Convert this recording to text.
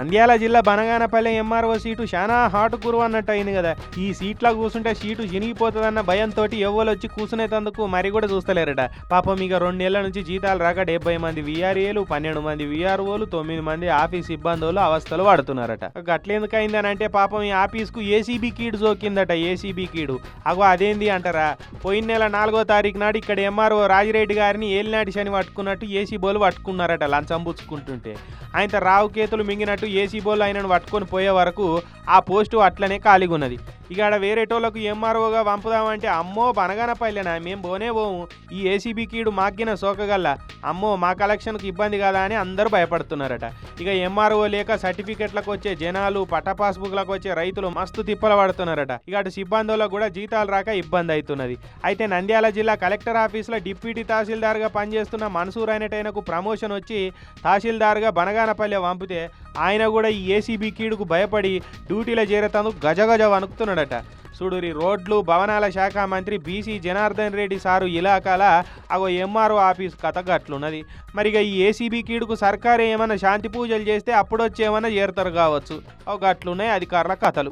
నంద్యాల జిల్లా Banaganapalle MRO seat చాలా hot గురువు అన్నట్టు అయింది కదా. ఈ సీట్లో కూర్చుంటే సీటు చినిగిపోతుందన్న భయంతో ఎవ్వరు వచ్చి కూర్చునేందుకు మరి కూడా చూస్తలేరట. పాపం ఇక 2 నెలల నుంచి జీతాలు రాక 70 మంది వీఆర్ఏలు, 12 మంది వీఆర్ఓలు, 9 మంది ఆఫీస్ సిబ్బందులు అవస్థలు పడుతున్నారట. గట్లేందుకు అయిందని అంటే పాపం ఈ ఆఫీస్కు ఏసీబీ కీడు సోకిందట. ఏసీబీ కీడు అగో అదేంది అంటారా, పోయిన నెల 4వ తారీఖు నాడు ఇక్కడ ఎంఆర్ఓ రాజిరెడ్డి గారిని ఏలినాటి శని పట్టుకున్నట్టు ఏసీ బోలు పట్టుకున్నారట లంచం పుచ్చుకుంటుంటే. ఆయన రావుకేతులు మింగినట్టు ఏసీ బోలు ఆయనను పట్టుకొని పోయే వరకు ఆ పోస్టు అట్లనే ఖాళీగా ఉన్నది. ఇక ఆడ వేరేటోళ్ళకు ఎంఆర్ఓగా పంపుదామంటే అమ్మో బనగానపల్లెనా మేము పోనే పోము, ఈ ఏసీబీ కీడు మాగ్గిన సోకగల్లా, అమ్మో మా కలెక్షన్కు ఇబ్బంది కదా అని అందరూ భయపడుతున్నారట. ఇక ఎంఆర్ఓ లేక సర్టిఫికెట్లకు వచ్చే జనాలు, పట్ట పాస్బుక్లకు వచ్చే రైతులు మస్తు తిప్పలు పడుతున్నారట. ఇక అటు సిబ్బందులకు కూడా జీతాలు రాక ఇబ్బంది అవుతున్నది. అయితే నంద్యాల జిల్లా కలెక్టర్ ఆఫీసులో డిప్యూటీ తహసీల్దార్గా పనిచేస్తున్న మన్సూర్ అయినటైనకు ప్రమోషన్ వచ్చి తహసీల్దార్గా బనగానపల్లె పంపితే ఆయన కూడా ఈ ఏసీబీ కీడుకు భయపడి డ్యూటీలో చేరేతందుకు గజగజ వణుకుతున్నాడట. చూడురి, రోడ్లు భవనాల శాఖ మంత్రి బీసీ జనార్దన్ రెడ్డి సారు ఇలాకాల అగో ఎంఆర్ఓ ఆఫీస్ కథ గట్లున్నది. మరిగా ఈ ఏసీబీ కీడుకు సర్కారు ఏమైనా శాంతి పూజలు చేస్తే అప్పుడొచ్చి ఏమైనా చేరుతారు కావచ్చు. అవి గట్లున్నాయి అధికారుల కథలు.